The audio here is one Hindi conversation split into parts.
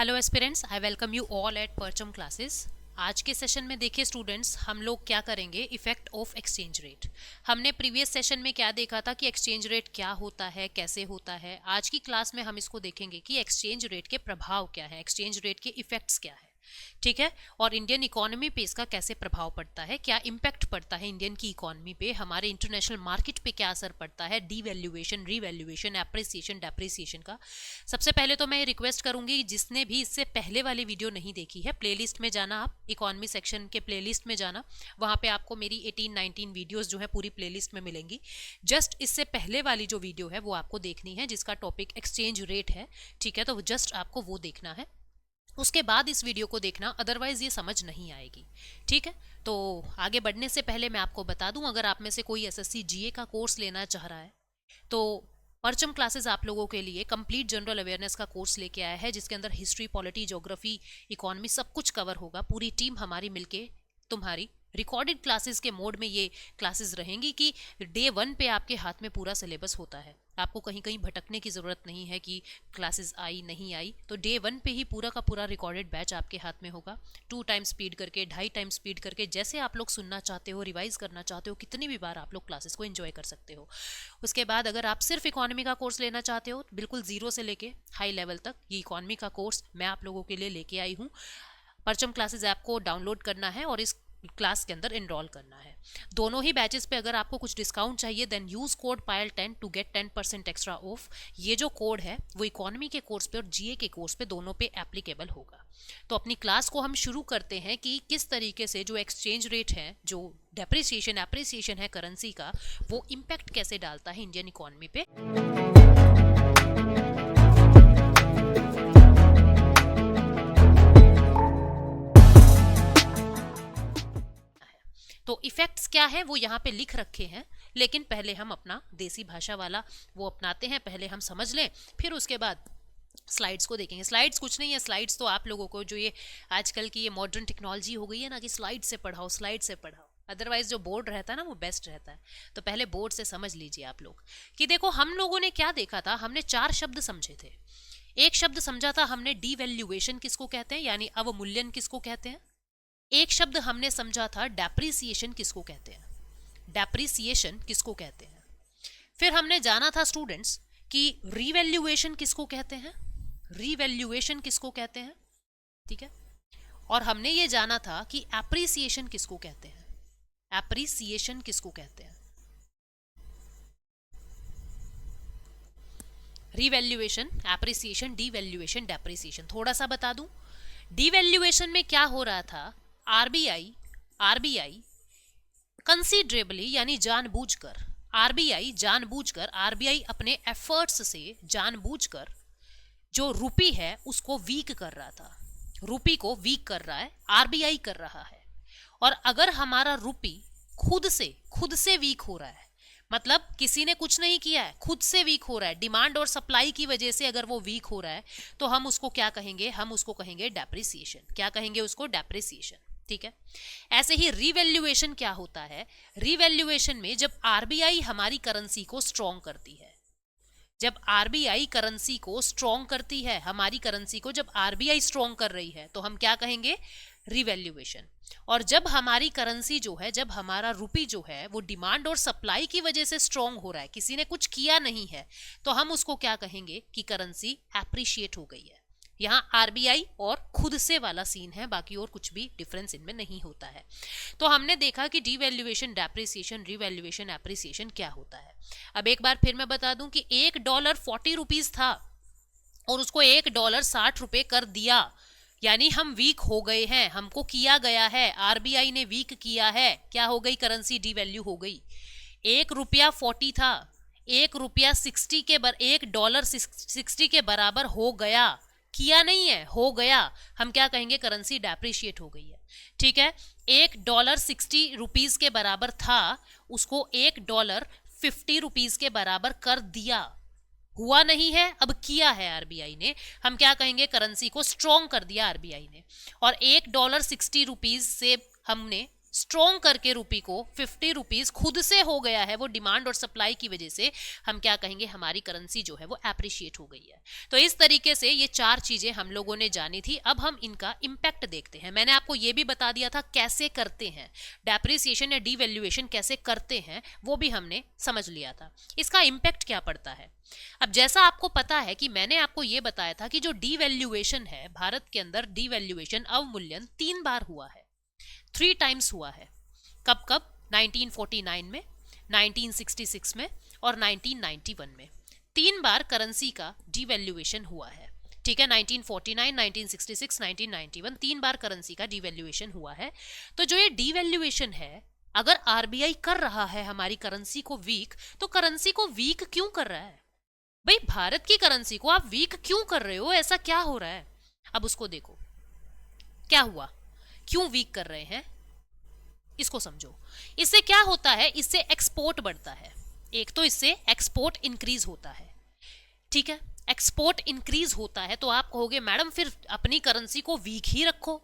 Hello aspirants, I welcome you all at परचम क्लासेस। आज के सेशन में देखिए स्टूडेंट्स, हम लोग क्या करेंगे, इफेक्ट ऑफ एक्सचेंज रेट। हमने प्रीवियस सेशन में क्या देखा था कि एक्सचेंज रेट क्या होता है, कैसे होता है। आज की क्लास में हम इसको देखेंगे कि एक्सचेंज रेट के प्रभाव क्या है, एक्सचेंज रेट के इफेक्ट्स क्या है, ठीक है। और इंडियन इकोनॉमी पे इसका कैसे प्रभाव पड़ता है, क्या इम्पैक्ट पड़ता है इंडियन की इकोनॉमी पे, हमारे इंटरनेशनल मार्केट पे क्या असर पड़ता है, डीवैल्यूएशन, रीवैल्यूएशन, एप्रिसिएशन, डेप्रिसिएशन का। सबसे पहले तो मैं रिक्वेस्ट करूंगी, जिसने भी इससे पहले वाली वीडियो नहीं देखी है, प्लेलिस्ट में जाना, आप इकोनॉमी सेक्शन के प्लेलिस्ट में जाना, वहां पे आपको मेरी 18-19 वीडियोस जो है पूरी प्लेलिस्ट में मिलेंगी। जस्ट इससे पहले वाली जो वीडियो है वो आपको देखनी है, जिसका टॉपिक एक्सचेंज रेट है, ठीक है। तो जस्ट आपको वो देखना है, उसके बाद इस वीडियो को देखना, अदरवाइज ये समझ नहीं आएगी, ठीक है। तो आगे बढ़ने से पहले मैं आपको बता दूं, अगर आप में से कोई एसएससी जीए का कोर्स लेना चाह रहा है तो परचम क्लासेस आप लोगों के लिए कंप्लीट जनरल अवेयरनेस का कोर्स लेके आया है, जिसके अंदर हिस्ट्री, पॉलिटी, ज्योग्राफी, इकोनॉमी सब कुछ कवर होगा। पूरी टीम हमारी मिलके तुम्हारी रिकॉर्डेड क्लासेस के मोड में ये क्लासेस रहेंगी कि डे 1 पे आपके हाथ में पूरा सिलेबस होता है, आपको कहीं कहीं भटकने की ज़रूरत नहीं है कि क्लासेस आई नहीं आई। तो डे 1 पे ही पूरा का पूरा रिकॉर्डेड बैच आपके हाथ में होगा, 2 टाइम स्पीड करके, 2.5 टाइम स्पीड करके, जैसे आप लोग सुनना चाहते हो, रिवाइज करना चाहते हो, कितनी भी बार आप लोग क्लासेस को एंजॉय कर सकते हो। उसके बाद अगर आप सिर्फ इकोनॉमी का कोर्स लेना चाहते हो, बिल्कुल जीरो से लेके हाई लेवल तक, ये इकोनॉमी का कोर्स मैं आप लोगों के लिए लेके आई हूँ। परचम क्लासेस ऐप को डाउनलोड करना है और इस क्लास के अंदर एनरोल करना है। दोनों ही बैचेस पे अगर आपको कुछ डिस्काउंट चाहिए, then use code PAYL10 to get 10% extra off. ये जो कोड है वो इकोनॉमी के कोर्स पे और जीए के कोर्स पे दोनों पे एप्लीकेबल होगा। तो अपनी क्लास को हम शुरू करते हैं कि किस तरीके से जो एक्सचेंज रेट है, जो डेप्रिसिएशन एप्रिसिएशन है करेंसी का, वो इम्पैक्ट कैसे डालता है इंडियन इकोनॉमी पे। तो इफेक्ट्स क्या है वो यहाँ पे लिख रखे हैं, लेकिन पहले हम अपना देसी भाषा वाला वो अपनाते हैं, पहले हम समझ लें, फिर उसके बाद स्लाइड्स को देखेंगे। स्लाइड्स कुछ नहीं है, स्लाइड्स तो आप लोगों को जो ये आजकल की ये मॉडर्न टेक्नोलॉजी हो गई है ना, कि स्लाइड से पढ़ाओ, स्लाइड से पढ़ाओ, अदरवाइज जो बोर्ड रहता है ना वो बेस्ट रहता है। तो पहले बोर्ड से समझ लीजिए आप लोग कि देखो हम लोगों ने क्या देखा था, हमने 4 शब्द समझे थे। एक शब्द समझा था हमने, डीवैल्यूएशन किसको कहते हैं, यानी अवमूल्यन किसको कहते हैं। एक शब्द हमने समझा था, डेप्रिसिएशन किसको कहते हैं, डेप्रिसिएशन किसको कहते हैं। फिर हमने जाना था स्टूडेंट्स कि रीवैल्यूएशन किसको कहते हैं, रीवैल्यूएशन किसको कहते हैं, ठीक है। और हमने ये जाना था कि एप्रिसिएशन किसको कहते हैं, एप्रिसिएशन किसको कहते हैं। Revaluation, appreciation, devaluation, depreciation. थोड़ा सा बता दूं, डीवैल्यूएशन में क्या हो रहा था, आरबीआई आरबीआई कंसीडरेबली यानी जानबूझकर, आरबीआई अपने एफर्ट्स से जानबूझकर जो रूपी है उसको वीक कर रहा था, रूपी को वीक कर रहा है, आरबीआई कर रहा है। और अगर हमारा रूपी खुद से वीक हो रहा है, मतलब किसी ने कुछ नहीं किया है, खुद से वीक हो रहा है, डिमांड और सप्लाई की वजह से अगर वो वीक हो रहा है, तो हम उसको क्या कहेंगे, हम उसको कहेंगे डेप्रिसिएशन। क्या कहेंगे उसको, डेप्रिसिएशन, ठीक है। ऐसे ही रीवैल्यूएशन क्या होता है, रीवैल्यूएशन में जब आरबीआई हमारी करेंसी को स्ट्रॉन्ग करती है, जब आरबीआई करेंसी को स्ट्रॉन्ग करती है, हमारी करेंसी को जब आरबीआई स्ट्रॉन्ग कर रही है, तो हम क्या कहेंगे, रिवैल्यूएशन। और जब हमारी करेंसी जो है, जब हमारा रुपी जो है वो डिमांड और सप्लाई की वजह से स्ट्रॉन्ग हो रहा है, किसी ने कुछ किया नहीं है, तो हम उसको क्या कहेंगे कि करेंसी एप्रिशिएट हो गई है। यहाँ आरबीआई और खुद से वाला सीन है, बाकी और कुछ भी डिफरेंस इनमें नहीं होता है। तो हमने देखा कि डीवैल्यूएशन, डेप्रिसिएशन, रिवैल्यूएशन, एप्रिसिएशन क्या होता है। अब एक बार फिर मैं बता दूं कि $1 40 रुपीज था और उसको $1 60 रुपए कर दिया, यानी हम वीक हो गए हैं, हमको किया गया है, आरबीआई ने वीक किया है, क्या हो गई, करेंसी डीवैल्यू हो गई। $1 40 था, $1 60 के बराबर हो गया, किया नहीं है, हो गया, हम क्या कहेंगे, करेंसी डेप्रिशिएट हो गई है, ठीक है। $1 60 के बराबर था, उसको $1 50 के बराबर कर दिया, हुआ नहीं है, अब किया है आरबीआई ने, हम क्या कहेंगे, करेंसी को स्ट्रॉन्ग कर दिया आरबीआई ने। और $1 60 से हमने स्ट्रॉन्ग करके रुपी को 50 रुपीज खुद से हो गया है, वो डिमांड और सप्लाई की वजह से हम क्या कहेंगे, हमारी करेंसी जो है वो एप्रिशिएट हो गई है। तो इस तरीके से ये 4 चीजें हम लोगों ने जानी थी। अब हम इनका इम्पैक्ट देखते हैं। मैंने आपको ये भी बता दिया था कैसे करते हैं, डेप्रिसिएशन या डीवैल्यूएशन कैसे करते हैं वो भी हमने समझ लिया था। इसका इम्पैक्ट क्या पड़ता है। अब जैसा आपको पता है कि मैंने आपको ये बताया था कि जो डीवैल्यूएशन है, भारत के अंदर डीवैल्यूएशन अवमूल्यन 3 बार हुआ है, 3 टाइम्स हुआ है। कब कब? 1949 में, 1966 में और 1991 में। 3 बार करेंसी का डीवैल्यूएशन हुआ है। ठीक है, 1949, 1966, 1991, 3 बार करेंसी का डीवैल्यूएशन हुआ है। तो जो ये डीवैल्यूएशन है, अगर आरबीआई कर रहा है हमारी करेंसी को वीक, तो करेंसी को वीक क्यों कर रहा है भाई? भारत की करेंसी को आप वीक क्यों कर रहे हो? ऐसा क्या हो रहा है? अब उसको देखो, क्या हुआ, क्यों वीक कर रहे हैं, इसको समझो। इससे क्या होता है, इससे एक्सपोर्ट बढ़ता है। एक तो इससे एक्सपोर्ट इंक्रीज होता है। ठीक है, एक्सपोर्ट इंक्रीज होता है तो आप कहोगे मैडम फिर अपनी करेंसी को वीक ही रखो,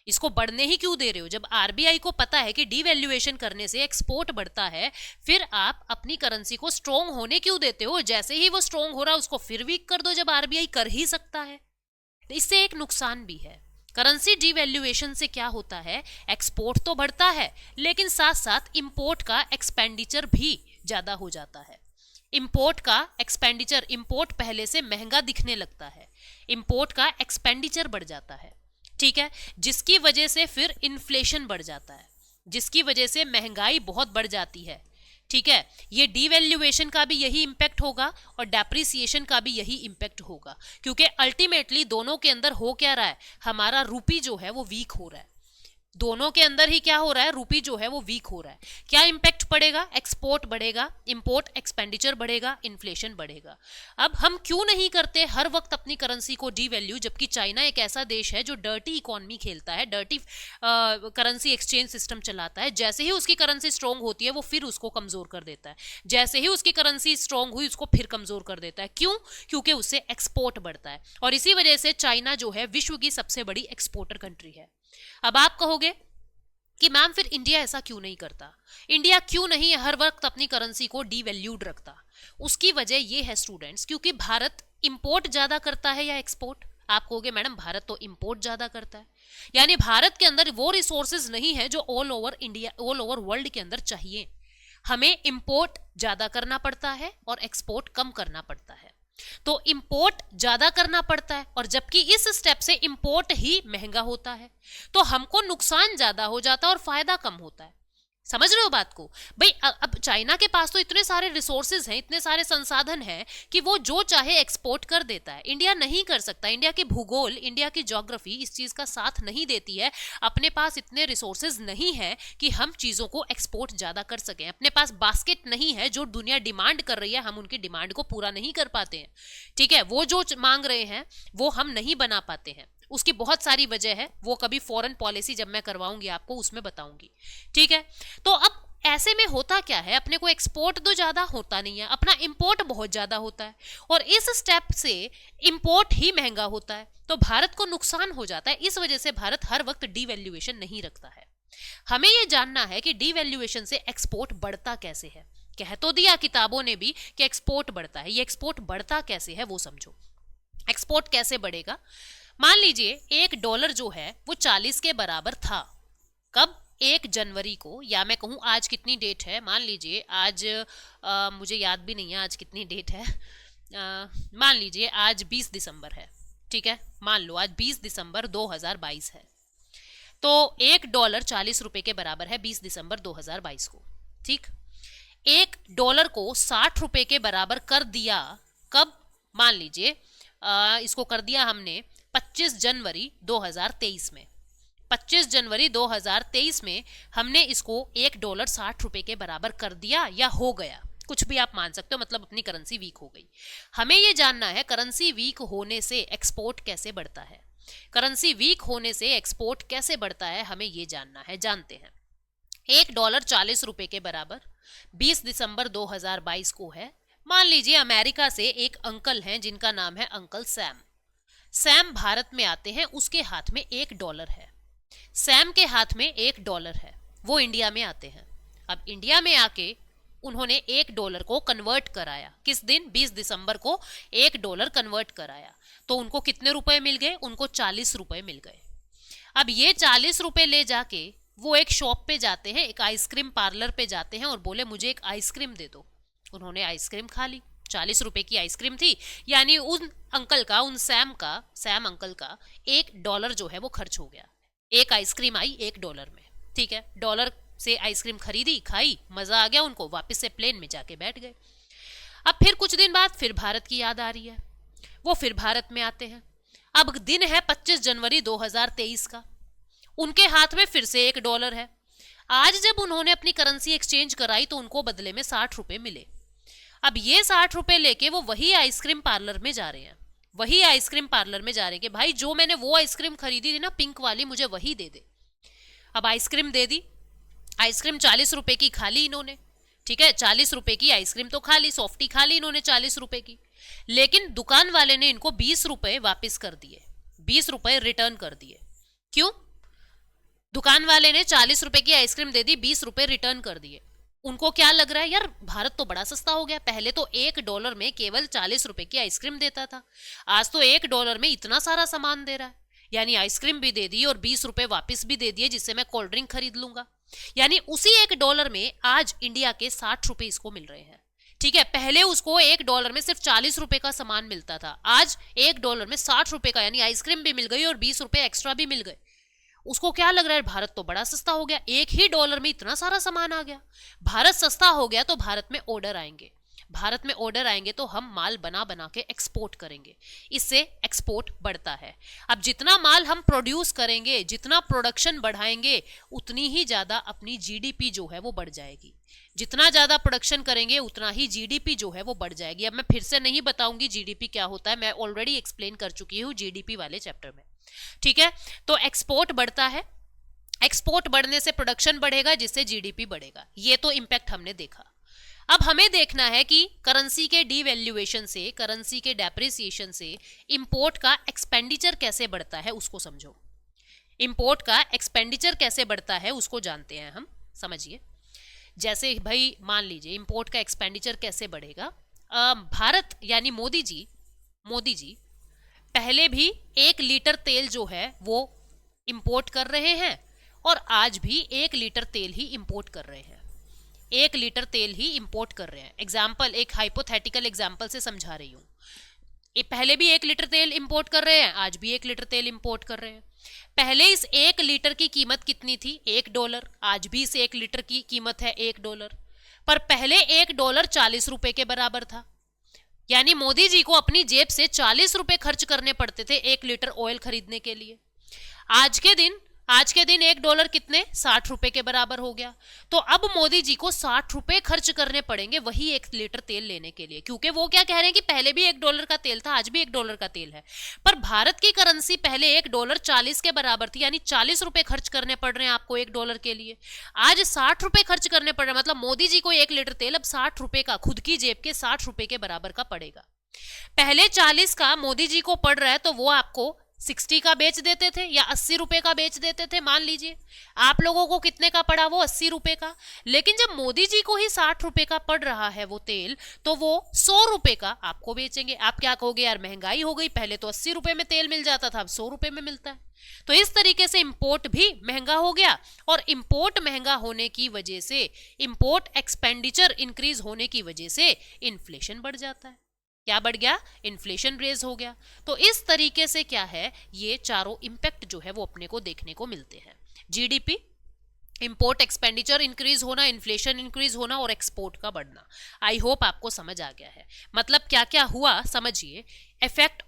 इसको बढ़ने ही क्यों दे रहे हो? जब आरबीआई को पता है कि डीवैल्यूएशन करने से एक्सपोर्ट बढ़ता है, फिर आप अपनी करेंसी को स्ट्रॉन्ग होने क्यों देते हो? जैसे ही वो स्ट्रॉन्ग हो रहा है उसको फिर वीक कर दो, जब आरबीआई कर ही सकता है। इससे एक नुकसान भी है। करेंसी डीवैल्यूएशन से क्या होता है, एक्सपोर्ट तो बढ़ता है लेकिन साथ साथ इंपोर्ट का एक्सपेंडिचर भी ज्यादा हो जाता है। इंपोर्ट का एक्सपेंडिचर, इंपोर्ट पहले से महंगा दिखने लगता है, इंपोर्ट का एक्सपेंडिचर बढ़ जाता है। ठीक है, जिसकी वजह से फिर इन्फ्लेशन बढ़ जाता है, जिसकी वजह से महंगाई बहुत बढ़ जाती है। ठीक है, ये डीवैल्यूएशन का भी यही इंपैक्ट होगा और डेप्रिसिएशन का भी यही इंपैक्ट होगा, क्योंकि अल्टीमेटली दोनों के अंदर हो क्या रहा है, हमारा रूपी जो है वो वीक हो रहा है। दोनों के अंदर ही क्या हो रहा है, रूपी जो है वो वीक हो रहा है। क्या इंपैक्ट पड़ेगा, एक्सपोर्ट बढ़ेगा, इंपोर्ट एक्सपेंडिचर बढ़ेगा, इन्फ्लेशन बढ़ेगा। अब हम क्यों नहीं करते हर वक्त अपनी करेंसी को डीवैल्यू, जबकि चाइना एक ऐसा देश है जो डर्टी इकोनॉमी खेलता है, डर्टी करेंसी एक्सचेंज सिस्टम चलाता है। जैसे ही उसकी करेंसी स्ट्रांग होती है वो फिर उसको कमजोर कर देता है, जैसे ही उसकी करेंसी स्ट्रांग हुई उसको फिर कमजोर कर देता है। क्यों? क्योंकि उससे एक्सपोर्ट बढ़ता है और इसी वजह से चाइना जो है विश्व की सबसे बड़ी एक्सपोर्टर कंट्री है। अब आप कहोगे कि मैम फिर इंडिया ऐसा क्यों नहीं करता, इंडिया क्यों नहीं हर वक्त अपनी करेंसी को डीवैल्यूड रखता? उसकी वजह यह है स्टूडेंट्स, क्योंकि भारत इंपोर्ट ज्यादा करता है या एक्सपोर्ट? आप कहोगे मैडम भारत तो इंपोर्ट ज्यादा करता है, यानी भारत के अंदर वो रिसोर्सेज नहीं है जो all over India, all over world के अंदर चाहिए। हमें इंपोर्ट ज्यादा करना पड़ता है और एक्सपोर्ट कम करना पड़ता है। तो इंपोर्ट ज्यादा करना पड़ता है और जबकि इस स्टेप से इंपोर्ट ही महंगा होता है, तो हमको नुकसान ज्यादा हो जाता है और फायदा कम होता है। समझ रहे हो बात को भाई? अब चाइना के पास तो इतने सारे रिसोर्सेज हैं, इतने सारे संसाधन हैं कि वो जो चाहे एक्सपोर्ट कर देता है। इंडिया नहीं कर सकता, इंडिया की भूगोल, इंडिया की ज्योग्राफी इस चीज का साथ नहीं देती है। अपने पास इतने रिसोर्सेज नहीं है कि हम चीजों को एक्सपोर्ट ज्यादा कर सकें। अपने पास बास्केट नहीं है, जो दुनिया डिमांड कर रही है हम उनकी डिमांड को पूरा नहीं कर पाते हैं। ठीक है, वो जो मांग रहे हैं वो हम नहीं बना पाते हैं। उसकी बहुत सारी वजह है, वो कभी फॉरेन पॉलिसी जब मैं करवाऊंगी आपको उसमें बताऊंगी। ठीक है, तो अब ऐसे में होता क्या है, अपने को एक्सपोर्ट तो ज्यादा होता नहीं है, अपना इंपोर्ट बहुत ज्यादा होता है और इस स्टेप से इंपोर्ट ही महंगा होता है, तो भारत को नुकसान हो जाता है। इस वजह से भारत हर वक्त डीवैल्यूएशन नहीं रखता है। हमें यह जानना है कि डीवैल्यूएशन से एक्सपोर्ट बढ़ता कैसे है। कह तो दिया किताबों ने भी कि एक्सपोर्ट बढ़ता है, ये एक्सपोर्ट बढ़ता कैसे है वो समझो। एक्सपोर्ट कैसे बढ़ेगा? मान लीजिए $1 जो है वो 40 के बराबर था। कब? 1 जनवरी को, या मैं कहूँ आज कितनी डेट है, मान लीजिए आज मुझे याद भी नहीं है आज कितनी डेट है, मान लीजिए आज 20 दिसंबर है। ठीक है, मान लो आज 20 दिसंबर 2022 है, तो $1 40 रुपए के बराबर है 20 दिसंबर 2022 को। ठीक, $1 को 60 रुपए के बराबर कर दिया। कब? मान लीजिए इसको कर दिया हमने 25 जनवरी 2023 में। 25 जनवरी 2023 में हमने इसको $1 60 रुपए के बराबर कर दिया, या हो गया, कुछ भी आप मान सकते हो, मतलब अपनी करेंसी वीक हो गई। हमें यह जानना है करेंसी वीक होने से एक्सपोर्ट कैसे बढ़ता है। करेंसी वीक होने से एक्सपोर्ट कैसे बढ़ता है हमें यह जानना है, जानते हैं। $1 40 रुपए के बराबर 20 दिसंबर 2022 को है। मान लीजिए अमेरिका से एक अंकल हैं जिनका नाम है अंकल सैम। सैम भारत में आते हैं, उसके हाथ में $1 है। सैम के हाथ में $1 है। वो इंडिया में आते हैं। अब इंडिया में आके उन्होंने $1 को कन्वर्ट कराया, किस दिन, 20 दिसंबर को $1 कन्वर्ट कराया। तो उनको कितने रुपए मिल गए, उनको 40 रुपए मिल गए। अब ये 40 रुपए ले जाके वो एक शॉप पे जाते हैं, एक आइसक्रीम पार्लर पे जाते हैं और बोले मुझे एक आइसक्रीम दे दो। उन्होंने आइसक्रीम खा ली, 40 रुपए की आइसक्रीम थी, यानी उन अंकल का, उन सैम अंकल का $1 जो है वो खर्च हो गया। एक आइसक्रीम आई $1 में, ठीक है, डॉलर से आइसक्रीम खरीदी, खाई, मजा आ गया उनको, वापस से प्लेन में जाके बैठ गए। अब फिर कुछ दिन बाद फिर भारत की याद आ रही है, वो फिर भारत में आते हैं। अब दिन है 25 जनवरी 2023 का, उनके हाथ में फिर से $1 है। आज जब उन्होंने अपनी करेंसी एक्सचेंज कराई तो उनको बदले में 60 रुपए मिले। अब ये 60 रुपए लेके वो वही आइसक्रीम पार्लर में जा रहे हैं, वही आइसक्रीम पार्लर में जा रहे हैं कि भाई जो मैंने वो आइसक्रीम खरीदी थी ना पिंक वाली, मुझे वही दे दे। अब आइसक्रीम दे दी, आइसक्रीम 40 रुपए की खा ली इन्होंने, ठीक है, 40 रुपए की आइसक्रीम तो खा ली, सॉफ्टी खा ली इन्होंने 40 रुपए की। लेकिन दुकान वाले ने इनको 20 रुपए वापस कर दिए, 20 रुपए रिटर्न कर दिए। क्यों? दुकान वाले ने 40 रुपए की आइसक्रीम दे दी, 20 रुपए रिटर्न कर दिए। उनको क्या लग रहा है, यार भारत तो बड़ा सस्ता हो गया, पहले तो $1 में केवल 40 रुपए की आइसक्रीम देता था, आज तो $1 में इतना सारा सामान दे रहा है, यानी आइसक्रीम भी दे दी और 20 रुपए वापस भी दे दिए जिससे मैं कोल्ड ड्रिंक खरीद लूंगा। यानी उसी $1 में आज इंडिया के 60 रुपए इसको मिल रहे हैं, ठीक है। पहले उसको $1 में सिर्फ 40 रुपए का सामान मिलता था, आज $1 में 60 रुपए का, यानी आइसक्रीम भी मिल गई और 20 रुपए एक्स्ट्रा भी मिल गए। उसको क्या लग रहा है, भारत तो बड़ा सस्ता हो गया, एक ही डॉलर में इतना सारा सामान आ गया। भारत सस्ता हो गया तो भारत में ऑर्डर आएंगे, भारत में ऑर्डर आएंगे तो हम माल बना बना के एक्सपोर्ट करेंगे, इससे एक्सपोर्ट बढ़ता है। अब जितना माल हम प्रोड्यूस करेंगे, जितना प्रोडक्शन बढ़ाएंगे, उतनी ही ज्यादा अपनी जीडीपी जो है वो बढ़ जाएगी। जितना ज्यादा प्रोडक्शन करेंगे उतना ही जीडीपी जो है वो बढ़ जाएगी। अब मैं फिर से नहीं बताऊंगी जीडीपी क्या होता है, मैं ऑलरेडी एक्सप्लेन कर चुकी हूँ जीडीपी वाले चैप्टर में, ठीक है। तो एक्सपोर्ट बढ़ता है, एक्सपोर्ट बढ़ने से प्रोडक्शन बढ़ेगा जिससे जीडीपी बढ़ेगा, ये तो इंपैक्ट हमने देखा। अब हमें देखना है कि करेंसी के डीवैल्यूएशन से, करेंसी के डेप्रिसिएशन से इंपोर्ट का एक्सपेंडिचर कैसे बढ़ता है उसको समझो। इंपोर्ट का एक्सपेंडिचर कैसे बढ़ता है उसको जानते हैं हम, समझिए। जैसे भाई मान लीजिए इंपोर्ट का एक्सपेंडिचर कैसे बढ़ेगा, भारत यानी मोदी जी पहले भी 1 लीटर तेल जो है वो इंपोर्ट कर रहे हैं और आज भी 1 लीटर तेल ही इंपोर्ट कर रहे हैं, 1 लीटर तेल ही इंपोर्ट कर रहे हैं। एग्जाम्पल, एक हाइपोथेटिकल एग्जाम्पल से समझा रही हूँ। पहले भी 1 लीटर तेल इंपोर्ट कर रहे हैं, आज भी 1 लीटर तेल इंपोर्ट कर रहे हैं। पहले इस 1 लीटर की कीमत कितनी थी, $1, आज भी इस 1 लीटर की कीमत है $1, पर पहले $1 40 रुपए के बराबर था, यानी मोदी जी को अपनी जेब से 40 रुपए खर्च करने पड़ते थे 1 लीटर ऑयल खरीदने के लिए। आज के दिन $1 कितने, 60 रुपए के बराबर हो गया। तो अब मोदी जी को 60 रुपए खर्च करने पड़ेंगे वही 1 लीटर तेल लेने के लिए, क्योंकि वो क्या कह रहे हैं कि पहले भी $1 का तेल था, आज भी $1 का तेल है। पर भारत की करेंसी पहले $1 40 के बराबर थी, यानी 40 रुपए खर्च करने पड़ रहे हैं आपको $1 के लिए। आज 60 रुपए खर्च करने पड़ रहे हैं, मतलब मोदी जी को 1 लीटर तेल अब 60 रुपए का, खुद की जेब के 60 रुपए के बराबर का पड़ेगा। पहले 40 का मोदी जी को पड़ रहा है तो वो आपको 60 का बेच देते थे या 80 रुपए का बेच देते थे। मान लीजिए आप लोगों को कितने का पड़ा, वो 80 रुपए का। लेकिन जब मोदी जी को ही 60 रुपए का पड़ रहा है वो तेल, तो वो 100 रुपए का आपको बेचेंगे। आप क्या कहोगे, यार महंगाई हो गई, पहले तो 80 रुपए में तेल मिल जाता था, अब 100 रुपए में मिलता है। तो इस तरीके से इंपोर्ट भी महंगा हो गया, और इंपोर्ट महंगा होने की वजह से, इंपोर्ट एक्सपेंडिचर इंक्रीज होने की वजह से इन्फ्लेशन बढ़ जाता है। क्या बढ़ गया, इन्फ्लेशन रेज हो गया। तो इस तरीके से क्या है, ये चारों इंपैक्ट जो है वो अपने को देखने को मिलते हैं। जीडीपी, इंपोर्ट एक्सपेंडिचर इंक्रीज होना, इन्फ्लेशन इंक्रीज होना और एक्सपोर्ट का बढ़ना। आई होप आपको समझ आ गया है। मतलब क्या क्या हुआ समझिए। इफेक्ट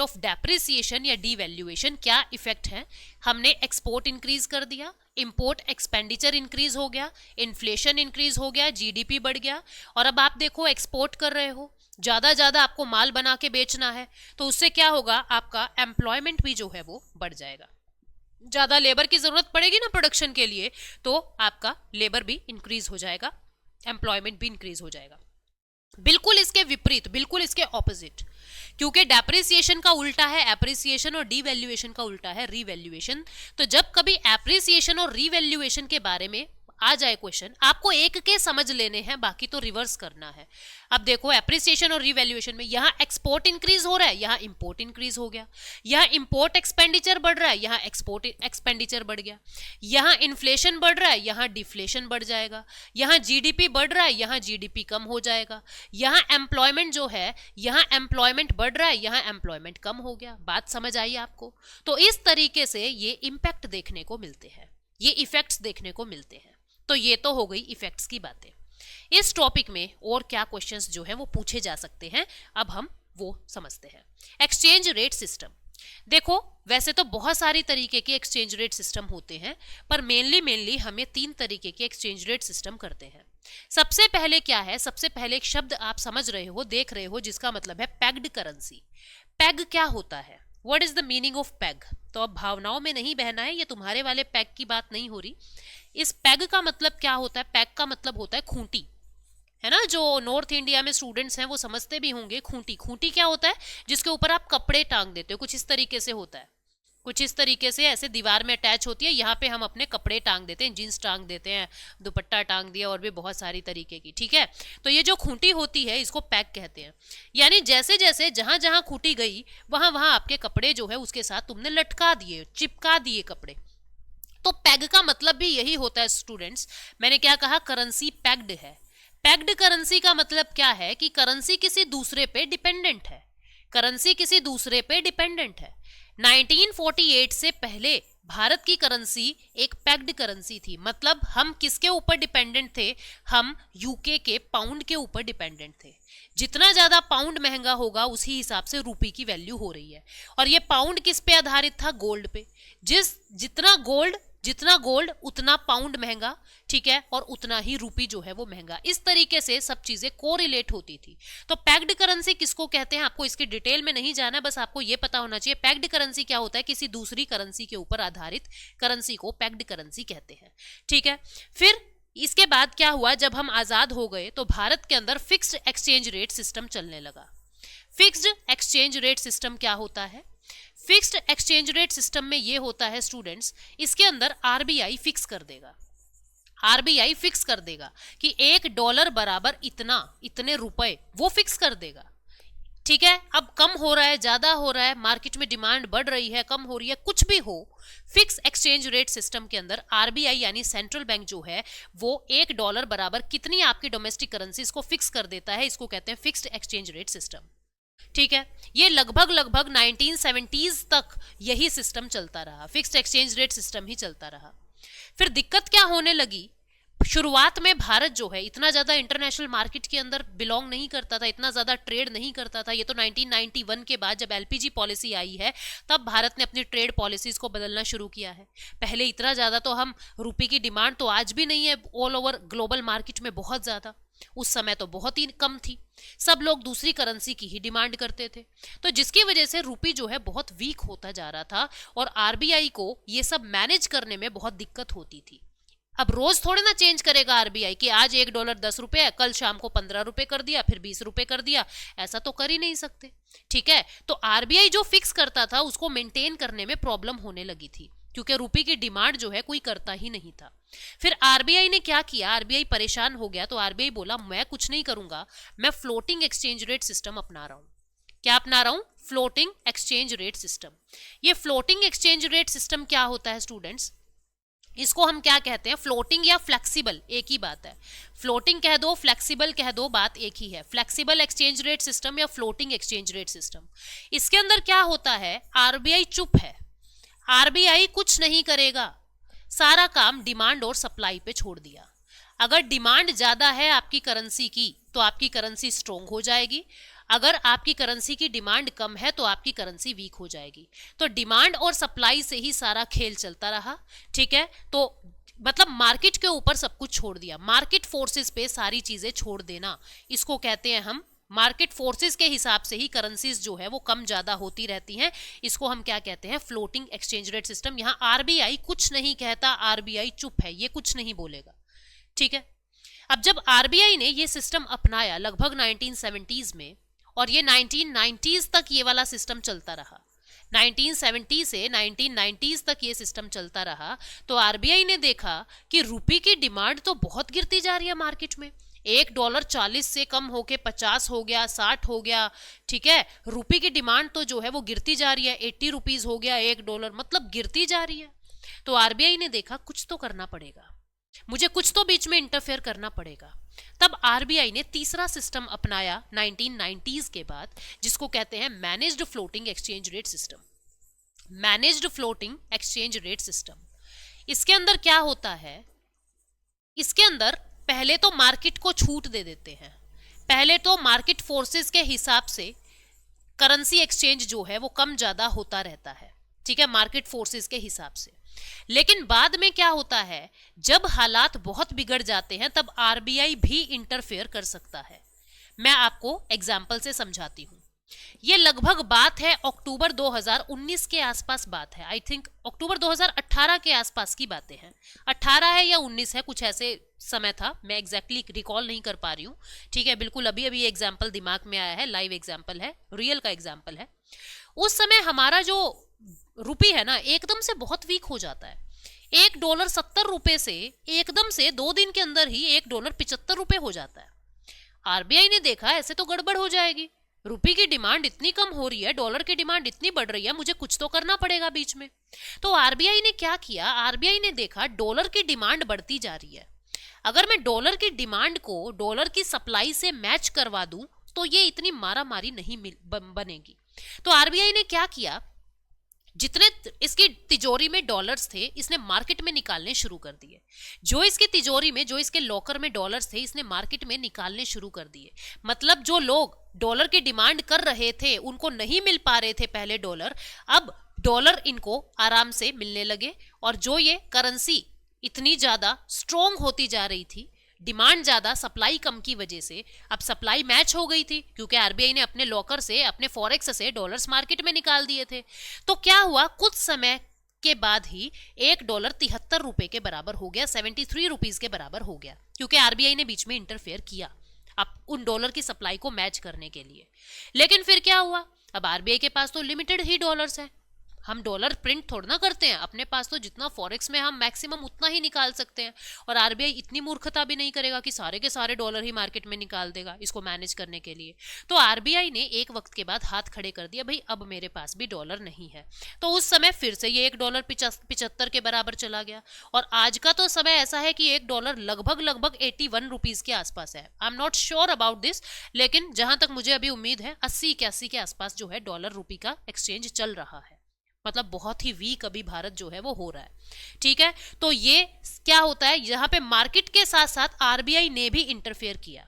ऑफ डेप्रिसिएशन या डीवैल्यूएशन क्या इफेक्ट है, हमने एक्सपोर्ट इंक्रीज कर दिया, इंपोर्ट एक्सपेंडिचर इंक्रीज हो गया, इन्फ्लेशन इंक्रीज हो गया, जीडीपी बढ़ गया। और अब आप देखो एक्सपोर्ट कर रहे हो, ज्यादा आपको माल बना के बेचना है, तो उससे क्या होगा, आपका एम्प्लॉयमेंट भी जो है वो बढ़ जाएगा। ज्यादा लेबर की जरूरत पड़ेगी ना प्रोडक्शन के लिए, तो आपका लेबर भी इंक्रीज हो जाएगा, एम्प्लॉयमेंट भी इंक्रीज हो जाएगा। बिल्कुल इसके विपरीत, बिल्कुल इसके ऑपोजिट, क्योंकि डेप्रिसिएशन का उल्टा है एप्रिसिएशन और डीवैल्यूएशन का उल्टा है रीवैल्यूएशन। तो जब कभी एप्रिसिएशन और रीवैल्यूएशन के बारे में आ जाए क्वेश्चन, आपको एक के समझ लेने हैं, बाकी तो रिवर्स करना है। अब देखो एप्रिसिएशन और रिवैल्यूएशन में यहाँ एक्सपोर्ट इंक्रीज हो रहा है, यहाँ इंपोर्ट इंक्रीज हो गया, यहाँ इंपोर्ट एक्सपेंडिचर बढ़ रहा है, यहाँ एक्सपोर्ट एक्सपेंडिचर बढ़ गया, यहाँ इन्फ्लेशन बढ़ रहा है, यहाँ डिफ्लेशन बढ़ जाएगा, यहाँ जीडीपी बढ़ रहा है, यहाँ जीडीपी कम हो जाएगा, यहाँ एम्प्लॉयमेंट जो है, यहाँ एम्प्लॉयमेंट बढ़ रहा है, यहाँ एम्प्लॉयमेंट कम हो गया। बात समझ आई आपको? तो इस तरीके से ये इम्पैक्ट देखने को मिलते हैं, ये इफेक्ट्स देखने को मिलते हैं। तो ये तो हो गई इफेक्ट्स की बातें। इस टॉपिक में और क्या क्वेश्चंस जो है वो पूछे जा सकते हैं, अब हम वो समझते हैं। Exchange rate system. देखो वैसे तो बहुत सारी तरीके के एक्सचेंज रेट सिस्टम होते हैं, पर मेनली हमें 3 तरीके के एक्सचेंज रेट सिस्टम करते हैं। सबसे पहले क्या है, सबसे पहले एक शब्द आप समझ रहे हो, देख रहे हो, जिसका मतलब है पैग्ड करेंसी। पैग क्या होता है? What is the meaning of peg? तो अब भावनाओं में नहीं बहना है, ये तुम्हारे वाले पैग की बात नहीं हो रही। इस पैग का मतलब क्या होता है? पैग का मतलब होता है खूंटी, है ना? जो नॉर्थ इंडिया में स्टूडेंट्स हैं वो समझते भी होंगे खूंटी। खूंटी क्या होता है? जिसके ऊपर आप कपड़े टांग देते हो, कुछ इस तरीके से होता है, कुछ इस तरीके से ऐसे दीवार में अटैच होती है, यहाँ पे हम अपने कपड़े टांग देते हैं, जींस टांग देते हैं, दुपट्टा टांग दिया, और भी बहुत सारी तरीके की, ठीक है। तो ये जो खूंटी होती है इसको पैग कहते हैं। यानी जैसे जैसे जहां जहां खूंटी गई वहां वहां आपके कपड़े जो है उसके साथ तुमने लटका दिए, चिपका दिए कपड़े। तो पैग का मतलब भी यही होता है स्टूडेंट्स। मैंने क्या कहा? करेंसी पैग्ड है। पैग्ड करेंसी का मतलब क्या है कि करेंसी किसी दूसरे पे डिपेंडेंट है, करेंसी किसी दूसरे पे डिपेंडेंट है। 1948 से पहले भारत की करेंसी एक पैग्ड करेंसी थी। मतलब हम किसके ऊपर डिपेंडेंट थे? हम यूके के पाउंड के ऊपर डिपेंडेंट थे। जितना ज्यादा पाउंड महंगा होगा उसी हिसाब से रूपी की वैल्यू हो रही है। और ये पाउंड किस पे आधारित था? गोल्ड पे। जितना गोल्ड उतना पाउंड महंगा, ठीक है, और उतना ही रूपी जो है वो महंगा। इस तरीके से सब चीजें कोरिलेट होती थी। तो पैक्ड करेंसी किसको कहते हैं? आपको इसके डिटेल में नहीं जाना, बस आपको ये पता होना चाहिए पैक्ड करेंसी क्या होता है। किसी दूसरी करेंसी के ऊपर आधारित करेंसी को पैक्ड करेंसी कहते हैं, ठीक है। फिर इसके बाद क्या हुआ? जब हम आजाद हो गए तो भारत के अंदर फिक्स्ड एक्सचेंज रेट सिस्टम चलने लगा। फिक्स्ड एक्सचेंज रेट सिस्टम क्या होता है? फिक्स्ड एक्सचेंज रेट सिस्टम में ये होता है स्टूडेंट्स, इसके अंदर आरबीआई फिक्स कर देगा, आरबीआई फिक्स कर देगा कि $1 बराबर इतना, इतने रुपए वो फिक्स कर देगा, ठीक है। अब कम हो रहा है, ज्यादा हो रहा है, मार्केट में डिमांड बढ़ रही है, कम हो रही है, कुछ भी हो, फिक्स एक्सचेंज रेट सिस्टम के अंदर आरबीआई यानी सेंट्रल बैंक जो है वो $1 बराबर कितनी आपकी डोमेस्टिक करेंसी को फिक्स कर देता है। इसको कहते हैं फिक्स्ड एक्सचेंज रेट सिस्टम, ठीक है। ये लगभग 1970s तक यही सिस्टम चलता रहा, फिक्स्ड एक्सचेंज रेट सिस्टम ही चलता रहा। फिर दिक्कत क्या होने लगी? शुरुआत में भारत जो है इतना ज्यादा इंटरनेशनल मार्केट के अंदर बिलोंग नहीं करता था, इतना ज्यादा ट्रेड नहीं करता था। ये तो 1991 के बाद जब एलपीजी पॉलिसी आई है तब भारत ने अपनी ट्रेड पॉलिसीज को बदलना शुरू किया है। पहले इतना ज्यादा तो हम रुपये की डिमांड तो आज भी नहीं है ऑल ओवर ग्लोबल मार्केट में, बहुत ज्यादा, उस समय तो बहुत ही कम थी। सब लोग दूसरी करेंसी की ही डिमांड करते थे, तो जिसकी वजह से रुपी जो है बहुत वीक होता जा रहा था और आरबीआई को ये सब मैनेज करने में बहुत दिक्कत होती थी। अब रोज थोड़े ना चेंज करेगा आरबीआई कि आज $1 10 है, कल शाम को 15 रुपए कर दिया, फिर 20 रुपए कर दिया, ऐसा तो कर ही नहीं सकते, ठीक है। तो आरबीआई जो फिक्स करता था उसको मेंटेन करने में प्रॉब्लम होने लगी थी, क्योंकि रुपये की डिमांड जो है कोई करता ही नहीं था। फिर आरबीआई ने क्या किया? आरबीआई परेशान हो गया तो आरबीआई बोला मैं कुछ नहीं करूंगा, मैं फ्लोटिंग एक्सचेंज रेट सिस्टम अपना रहा हूं। क्या अपना रहा हूं? Floating exchange rate system. ये फ्लोटिंग एक्सचेंज रेट सिस्टम क्या होता है स्टूडेंट्स? इसको हम क्या कहते हैं? फ्लोटिंग या फ्लेक्सिबल एक ही बात है। फ्लोटिंग कह दो, फ्लेक्सिबल कह दो, बात एक ही है। फ्लेक्सिबल एक्सचेंज रेट सिस्टम या फ्लोटिंग एक्सचेंज रेट सिस्टम, इसके अंदर क्या होता है? आरबीआई चुप है, आरबीआई कुछ नहीं करेगा, सारा काम डिमांड और सप्लाई पे छोड़ दिया। अगर डिमांड ज्यादा है आपकी करेंसी की तो आपकी करेंसी स्ट्रोंग हो जाएगी, अगर आपकी करेंसी की डिमांड कम है तो आपकी करेंसी वीक हो जाएगी। तो डिमांड और सप्लाई से ही सारा खेल चलता रहा, ठीक है। तो मतलब मार्केट के ऊपर सब कुछ छोड़ दिया, मार्केट फोर्सेस पे सारी चीजें छोड़ देना, इसको कहते हैं हम मार्केट फोर्सेस के हिसाब से ही करेंसीज जो है वो कम ज्यादा होती रहती हैं। इसको हम क्या कहते हैं? Floating exchange rate system. यहाँ आरबीआई कुछ नहीं कहता, आरबीआई चुप है, ये कुछ नहीं बोलेगा, ठीक है। अब जब आरबीआई ने ये सिस्टम अपनाया लगभग 1970s में, और ये 1990s तक ये वाला सिस्टम चलता रहा, 1970 से 1990s तक ये सिस्टम चलता रहा, तो आरबीआई ने देखा कि रुपये की डिमांड तो बहुत गिरती जा रही है मार्केट में। $1 40 से कम होके 50 हो गया, 60 हो गया, ठीक है। रुपये की डिमांड तो जो है वो गिरती जा रही है, 80 रुपीज हो गया $1, मतलब गिरती जा रही है। तो आरबीआई ने देखा कुछ तो करना पड़ेगा, मुझे कुछ तो बीच में इंटरफेयर करना पड़ेगा। तब आरबीआई ने तीसरा सिस्टम अपनाया 1990s के बाद, जिसको कहते हैं managed floating exchange rate system. Managed floating exchange rate system, इसके अंदर क्या होता है, इसके अंदर पहले तो मार्केट को छूट दे देते हैं, पहले तो मार्केट फोर्सेस के हिसाब से करेंसी एक्सचेंज जो है वो कम ज्यादा होता रहता है, ठीक है, मार्केट फोर्सेस के हिसाब से। लेकिन बाद में क्या होता है, जब हालात बहुत बिगड़ जाते हैं तब आरबीआई भी इंटरफेयर कर सकता है। मैं आपको एग्जाम्पल से समझाती हूं। ये लगभग बात है अक्टूबर 2019 के आसपास बात है, आई थिंक अक्टूबर 2018 के आसपास की बातें हैं, 18 है या 19 है, कुछ ऐसे समय था, मैं एग्जैक्टली रिकॉल नहीं कर पा रही हूँ, ठीक है। बिल्कुल अभी अभी एग्जाम्पल दिमाग में आया है, लाइव एग्जाम्पल है, रियल का एग्जाम्पल है। उस समय हमारा जो रुपी है ना एकदम से बहुत वीक हो जाता है। $1 70 से एकदम से 2 दिन के अंदर ही $1 75 हो जाता है। आरबीआई ने देखा ऐसे तो गड़बड़ हो जाएगी, रुपये की डिमांड इतनी कम हो रही है, डॉलर की डिमांड इतनी बढ़ रही है, मुझे कुछ तो करना पड़ेगा बीच में। तो आरबीआई ने क्या किया, आरबीआई ने देखा डॉलर की डिमांड बढ़ती जा रही है, अगर मैं डॉलर की डिमांड को डॉलर की सप्लाई से मैच करवा दूं तो ये इतनी मारामारी नहीं बनेगी। तो आरबीआई ने क्या किया, जितने इसकी तिजोरी में डॉलर्स थे इसने मार्केट में निकालने शुरू कर दिए, जो इसकी तिजोरी में, जो इसके लॉकर में डॉलर्स थे इसने मार्केट में निकालने शुरू कर दिए। मतलब जो लोग डॉलर की डिमांड कर रहे थे उनको नहीं मिल पा रहे थे पहले डॉलर, अब डॉलर इनको आराम से मिलने लगे। और जो ये करेंसी इतनी ज्यादा स्ट्रोंग होती जा रही थी, डिमांड ज्यादा सप्लाई कम की वजह से, अब सप्लाई मैच हो गई थी क्योंकि आरबीआई ने अपने लॉकर से, अपने फॉरेक्स से डॉलर्स मार्केट में निकाल दिए थे। तो क्या हुआ, कुछ समय के बाद ही $1 73 के बराबर हो गया, 73 रुपीज के बराबर हो गया, क्योंकि आरबीआई ने बीच में इंटरफेयर किया अब उन डॉलर की सप्लाई को मैच करने के लिए। लेकिन फिर क्या हुआ, अब आरबीआई के पास तो लिमिटेड ही डॉलर्स है, हम डॉलर प्रिंट थोड़ा ना करते हैं, अपने पास तो जितना फॉरेक्स में हम मैक्सिमम उतना ही निकाल सकते हैं। और आरबीआई इतनी मूर्खता भी नहीं करेगा कि सारे के सारे डॉलर ही मार्केट में निकाल देगा इसको मैनेज करने के लिए। तो आरबीआई ने एक वक्त के बाद हाथ खड़े कर दिया, भाई अब मेरे पास भी डॉलर नहीं है। तो उस समय फिर से ये $1.75 के बराबर चला गया, और आज का तो समय ऐसा है कि $1 लगभग 81 रुपीज के आसपास है। I am not sure about this, लेकिन जहां तक मुझे अभी उम्मीद है 80-81 के आसपास जो है डॉलर रुपी का एक्सचेंज चल रहा है। मतलब बहुत ही वीक अभी भारत जो है वो हो रहा है, ठीक है। तो ये क्या होता है, यहाँ पे मार्केट के साथ साथ आरबीआई ने भी इंटरफेयर किया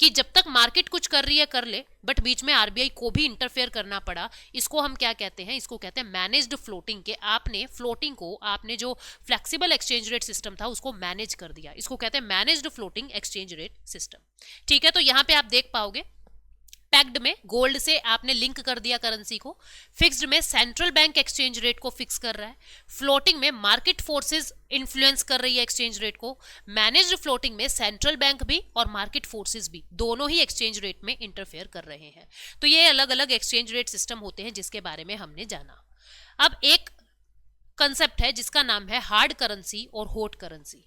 कि जब तक मार्केट कुछ कर रही है कर ले, बट बीच में आरबीआई को भी इंटरफेयर करना पड़ा। इसको हम क्या कहते हैं, इसको कहते हैं मैनेज्ड फ्लोटिंग, के आपने फ्लोटिंग को, आपने जो फ्लेक्सिबल एक्सचेंज रेट सिस्टम था उसको मैनेज कर दिया, इसको कहते हैं managed floating exchange rate system, ठीक है। तो यहाँ पे आप देख पाओगे, पैक्ड में गोल्ड से आपने लिंक कर दिया करेंसी को, फिक्स्ड में सेंट्रल बैंक एक्सचेंज रेट को फिक्स कर रहा है, फ्लोटिंग में मार्केट फोर्सेस इन्फ्लुएंस कर रही है एक्सचेंज रेट को, मैनेज्ड फ्लोटिंग में सेंट्रल बैंक भी और मार्केट फोर्सेस भी दोनों ही एक्सचेंज रेट में इंटरफेयर कर रहे हैं। तो ये अलग अलग एक्सचेंज रेट सिस्टम होते हैं जिसके बारे में हमने जाना। अब एक कंसेप्ट है जिसका नाम है हार्ड करेंसी और हॉट करेंसी।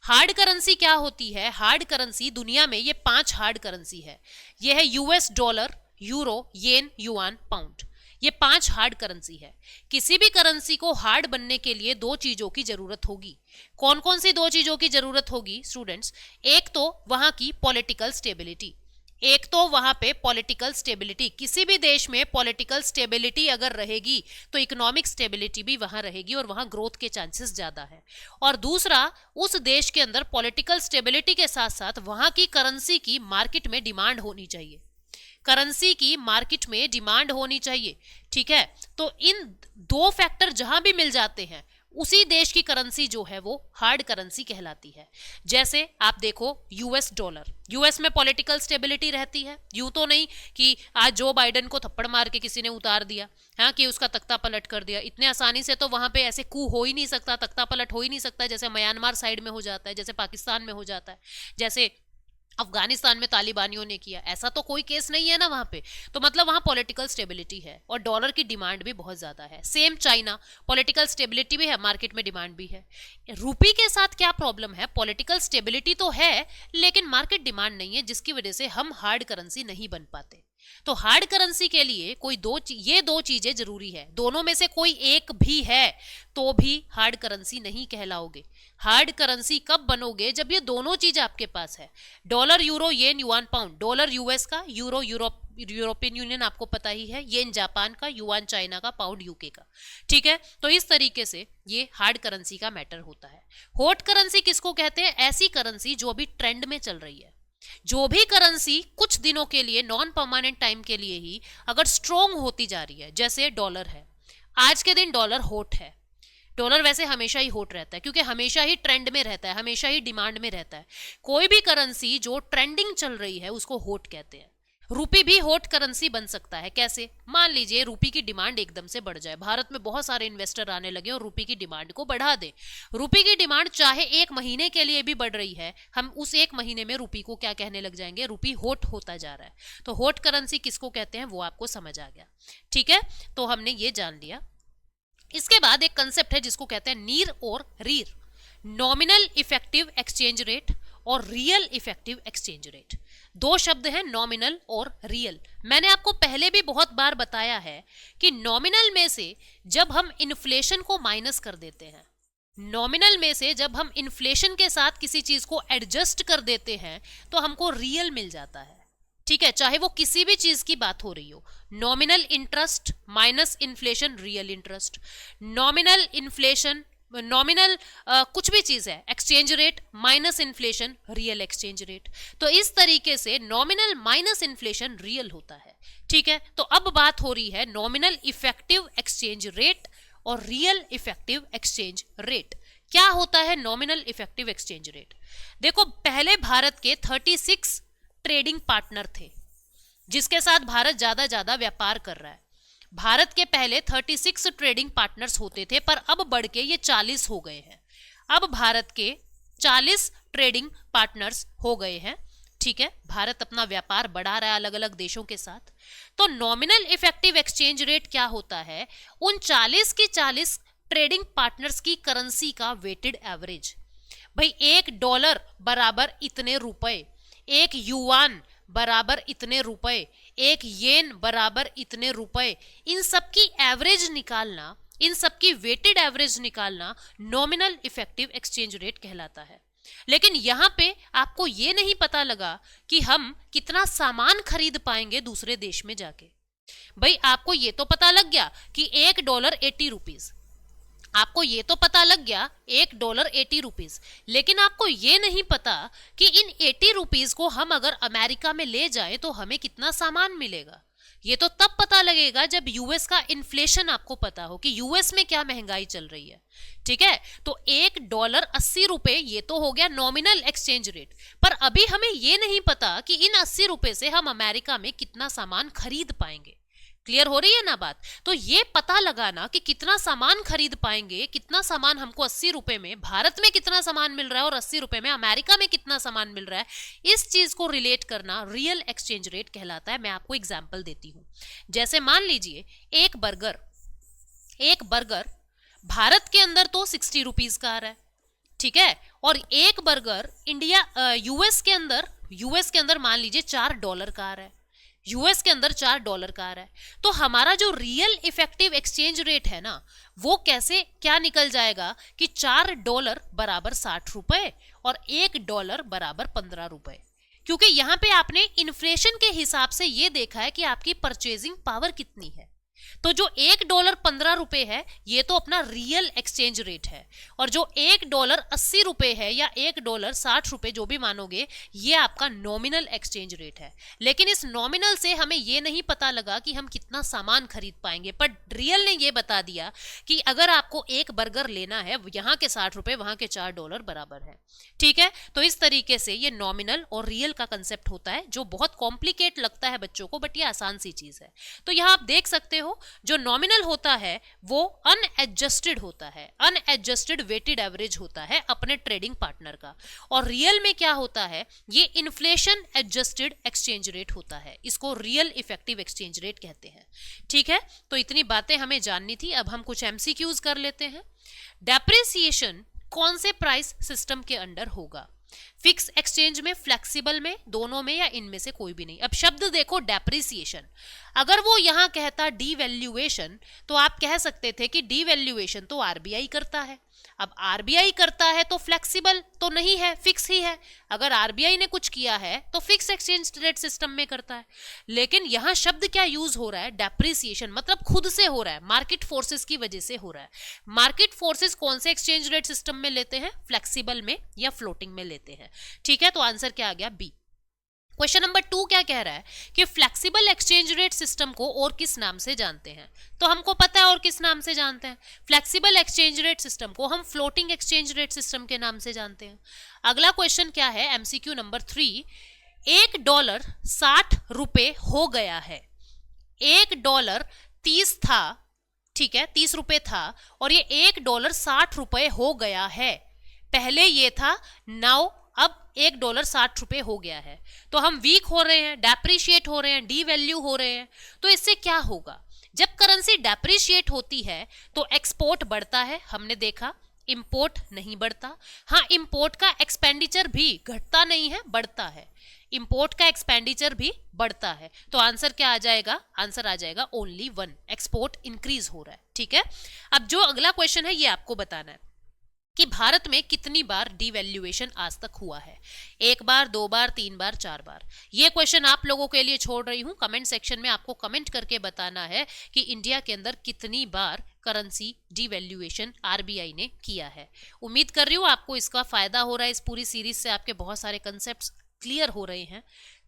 हार्ड करेंसी क्या होती है, हार्ड करेंसी दुनिया में ये 5 हार्ड करेंसी है, ये है यूएस डॉलर, यूरो, येन, युआन, पाउंड, ये 5 हार्ड करेंसी है। किसी भी करेंसी को हार्ड बनने के लिए 2 चीजों की जरूरत होगी। कौन कौन सी 2 चीजों की जरूरत होगी स्टूडेंट्स, एक तो वहां की पॉलिटिकल स्टेबिलिटी, एक तो वहां पे पॉलिटिकल स्टेबिलिटी, किसी भी देश में पॉलिटिकल स्टेबिलिटी अगर रहेगी तो इकोनॉमिक स्टेबिलिटी भी वहां रहेगी और वहां ग्रोथ के चांसेस ज्यादा है। और दूसरा, उस देश के अंदर पॉलिटिकल स्टेबिलिटी के साथ साथ वहां की करेंसी की मार्केट में डिमांड होनी चाहिए, करेंसी की मार्केट में डिमांड होनी चाहिए, ठीक है। तो इन 2 फैक्टर जहां भी मिल जाते हैं उसी देश की करेंसी जो है वो हार्ड करेंसी कहलाती है। जैसे आप देखो यूएस डॉलर, यूएस में पॉलिटिकल स्टेबिलिटी रहती है, यूं तो नहीं कि आज जो बाइडेन को थप्पड़ मार के किसी ने उतार दिया, हाँ, कि उसका तख्ता पलट कर दिया, इतने आसानी से तो वहां पे ऐसे कू हो ही नहीं सकता, तख्ता पलट हो ही नहीं सकता, जैसे म्यांमार साइड में हो जाता है, जैसे पाकिस्तान में हो जाता है, जैसे अफगानिस्तान में तालिबानियों ने किया, ऐसा तो कोई केस नहीं है ना वहां पे। तो मतलब वहां पॉलिटिकल स्टेबिलिटी है और डॉलर की डिमांड भी बहुत ज्यादा है। सेम चाइना, पॉलिटिकल स्टेबिलिटी भी है, मार्केट में डिमांड भी है। रूपी के साथ क्या प्रॉब्लम है, पॉलिटिकल स्टेबिलिटी तो है लेकिन मार्केट डिमांड नहीं है, जिसकी वजह से हम हार्ड करेंसी नहीं बन पाते। तो हार्ड करेंसी के लिए कोई ये दो चीजें जरूरी है, दोनों में से कोई एक भी है तो भी हार्ड करेंसी नहीं कहलाओगे। हार्ड करेंसी कब बनोगे, जब ये दोनों चीज आपके पास है, dollar euro yen yuan pound, dollar US का, यूरो यूरोपियन यूनियन आपको पता ही है, येन जापान का, युआन चाइना का, पाउंड यूके का। ठीक है, तो इस तरीके से ये हार्ड करेंसी का मैटर होता है। हॉट करेंसी किसको कहते हैं, ऐसी करेंसी जो अभी ट्रेंड में चल रही है। जो भी करेंसी कुछ दिनों के लिए, नॉन परमानेंट टाइम के लिए ही अगर स्ट्रोंग होती जा रही है, जैसे डॉलर है, आज के दिन डॉलर हॉट है। डॉलर वैसे हमेशा ही हॉट रहता है क्योंकि हमेशा ही ट्रेंड में रहता है, हमेशा ही डिमांड में रहता है। कोई भी करेंसी जो ट्रेंडिंग चल रही है उसको हॉट कहते हैं। रूपी भी हॉट करेंसी बन सकता है। कैसे, मान लीजिए रूपी की डिमांड एकदम से बढ़ जाए, भारत में बहुत सारे इन्वेस्टर आने लगे और रूपी की डिमांड को बढ़ा दे। रूपी की डिमांड चाहे एक महीने के लिए भी बढ़ रही है, हम उस एक महीने में रूपी को क्या कहने लग जाएंगे, रूपी हॉट होता जा रहा है। तो हॉट करेंसी किसको कहते हैं वो आपको समझ आ गया। ठीक है, तो हमने ये जान लिया। इसके बाद एक कंसेप्ट है जिसको कहते हैं नीर और रीर, नॉमिनल इफेक्टिव एक्सचेंज रेट और रियल इफेक्टिव एक्सचेंज रेट। दो शब्द हैं, नॉमिनल और रियल। मैंने आपको पहले भी बहुत बार बताया है कि नॉमिनल में से जब हम इन्फ्लेशन को माइनस कर देते हैं, नॉमिनल में से जब हम इन्फ्लेशन के साथ किसी चीज को एडजस्ट कर देते हैं तो हमको रियल मिल जाता है। ठीक है, चाहे वो किसी भी चीज की बात हो रही हो, nominal interest minus inflation real interest, nominal inflation, nominal कुछ भी चीज है, exchange rate minus inflation real exchange rate. तो इस तरीके से नॉमिनल माइनस इन्फ्लेशन रियल होता है। ठीक है, तो अब बात हो रही है नॉमिनल इफेक्टिव एक्सचेंज रेट और रियल इफेक्टिव एक्सचेंज रेट। क्या होता है नॉमिनल इफेक्टिव एक्सचेंज रेट? देखो, पहले भारत के 36 ट्रेडिंग पार्टनर थे जिसके साथ भारत ज्यादा व्यापार कर रहा है। भारत के पहले 36 ट्रेडिंग पार्टनर्स होते थे, पर अब बढ़ के ये 40 हो गए हैं। अब भारत के 40 ट्रेडिंग पार्टनर्स हो गए हैं। ठीक है, भारत अपना व्यापार बढ़ा रहा है अलग अलग देशों के साथ। तो नॉमिनल इफेक्टिव एक्सचेंज रेट क्या होता है, उन 40 की 40 ट्रेडिंग पार्टनर्स की करेंसी का वेटेड एवरेज। भाई, $1 बराबर इतने रुपए, एक युआन बराबर इतने रुपए, एक येन बराबर इतने रुपए, इन सब की एवरेज निकालना, इन सब की वेटेड एवरेज निकालना नॉमिनल इफेक्टिव एक्सचेंज रेट कहलाता है। लेकिन यहां पे आपको ये नहीं पता लगा कि हम कितना सामान खरीद पाएंगे दूसरे देश में जाके। भाई, आपको ये तो पता लग गया कि $1 80 रुपीज, आपको ये तो पता लग गया $1 80 रुपीज, लेकिन आपको ये नहीं पता कि इन 80 रुपीज को हम अगर अमेरिका में ले जाएं तो हमें कितना सामान मिलेगा। ये तो तब पता लगेगा जब यूएस का इन्फ्लेशन आपको पता हो कि यूएस में क्या महंगाई चल रही है। ठीक है, तो $1 80 ये तो हो गया नॉमिनल एक्सचेंज रेट, पर अभी हमें ये नहीं पता कि इन 80 रुपए से हम अमेरिका में कितना सामान खरीद पाएंगे। क्लियर हो रही है ना बात? तो ये पता लगाना कि कितना सामान खरीद पाएंगे, कितना सामान हमको 80 रुपए में, भारत में कितना सामान मिल रहा है और 80 रुपए में अमेरिका में कितना सामान मिल रहा है, इस चीज को रिलेट करना रियल एक्सचेंज रेट कहलाता है। मैं आपको एग्जांपल देती हूं। जैसे मान लीजिए एक बर्गर भारत के अंदर तो 60 रुपीज का आ रहा है। ठीक है, और एक बर्गर यूएस के अंदर मान लीजिए $4 का आ रहा है, यूएस के अंदर $4 का आ रहा है। तो हमारा जो रियल इफेक्टिव एक्सचेंज रेट है ना, वो क्या निकल जाएगा कि $4 बराबर 60 रुपए और $1 बराबर 15 रुपए। क्योंकि यहां पे आपने इन्फ्लेशन के हिसाब से ये देखा है कि आपकी परचेजिंग पावर कितनी है। तो जो $1 15 रुपए है ये तो अपना रियल एक्सचेंज रेट है, और जो $1 80 रुपए है या $1 60 रुपए जो भी मानोगे, ये आपका नॉमिनल एक्सचेंज रेट है। लेकिन इस नॉमिनल से हमें ये नहीं पता लगा कि हम कितना सामान खरीद पाएंगे, पर रियल ने ये बता दिया कि अगर आपको एक बर्गर लेना है, यहाँ के 60 रुपए वहां के $4 बराबर है। ठीक है, तो इस तरीके से ये नॉमिनल और रियल का कंसेप्ट होता है, जो बहुत कॉम्प्लिकेट लगता है बच्चों को, बट ये आसान सी चीज है। तो यहाँ आप देख सकते हो देखो, जो नॉमिनल होता है वो अनएडजस्टेड होता है, अनएडजस्टेड वेटेड एवरेज होता है अपने ट्रेडिंग पार्टनर का, और रियल में क्या होता है, ये इन्फ्लेशन एडजस्टेड एक्सचेंज रेट होता है, इसको रियल इफेक्टिव एक्सचेंज रेट कहते हैं। ठीक है, तो इतनी बातें हमें जाननी थी। अब हम कुछ एमसीक्यूज कर लेते हैं। डेप्रिसिएशन कौन से प्राइस सिस्टम के अंडर होगा? फिक्स एक्सचेंज में, फ्लेक्सिबल में, दोनों में, या इनमें से कोई भी नहीं। अब शब्द देखो डेप्रिसिएशन, अगर वो यहां कहता डीवैल्यूएशन तो आप कह सकते थे कि डीवैल्यूएशन तो आरबीआई करता है। अब आरबीआई करता है तो फ्लेक्सिबल तो नहीं है, फिक्स ही है। अगर आरबीआई ने कुछ किया है तो फिक्स एक्सचेंज रेट सिस्टम में करता है। लेकिन यहां शब्द क्या यूज हो रहा है? डेप्रिसिएशन, मतलब खुद से हो रहा है, मार्केट फोर्सेस की वजह से हो रहा है। मार्केट फोर्सेस कौन से एक्सचेंज रेट सिस्टम में लेते हैं? फ्लेक्सिबल में या फ्लोटिंग में लेते हैं। ठीक है, तो आंसर क्या आ गया? बी। क्वेश्चन नंबर 2 क्या कह रहा है कि फ्लेक्सिबल एक्सचेंज रेट सिस्टम को और किस नाम से जानते हैं? तो हमको पता है और किस नाम से जानते हैं। फ्लेक्सिबल एक्सचेंज रेट सिस्टम को हम फ्लोटिंग एक्सचेंज रेट सिस्टम के नाम से जानते हैं। अगला क्वेश्चन क्या है? एमसीक्यू नंबर 3, $1 ₹60 हो गया है। $1 30 था, ठीक है, 30 रुपए था, और ये $1 ₹60 हो गया है। पहले ये था 9, अब $1 ₹60 हो गया है। तो हम वीक हो रहे हैं, डेप्रिशिएट हो रहे हैं, डीवैल्यू हो रहे हैं। तो इससे क्या होगा? जब करेंसी डेप्रिशिएट होती है तो एक्सपोर्ट बढ़ता है, हमने देखा, इंपोर्ट नहीं बढ़ता। हाँ, इंपोर्ट का एक्सपेंडिचर भी घटता नहीं है, बढ़ता है। इंपोर्ट का एक्सपेंडिचर भी बढ़ता है। तो आंसर क्या आ जाएगा? आंसर आ जाएगा ओनली 1, एक्सपोर्ट इंक्रीज हो रहा है। ठीक है, अब जो अगला क्वेश्चन है ये आपको बताना है कि भारत में कितनी बार डिवैल्यूएशन आज तक हुआ है? 1 बार, 2 बार, 3 बार, 4 बार? ये क्वेश्चन आप लोगों के लिए छोड़ रही हूं। कमेंट सेक्शन में आपको कमेंट करके बताना है कि इंडिया के अंदर कितनी बार करेंसी डिवैल्यूएशन आरबीआई ने किया है। उम्मीद कर रही हूं आपको इसका फायदा हो रहा है। इस पूरी सीरीज से आपके बहुत सारे कंसेप्ट क्लियर हो रहे हैं।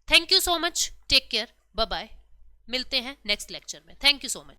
Thank you so much, take care, bye bye, मिलते हैं नेक्स्ट लेक्चर में। Thank you so much.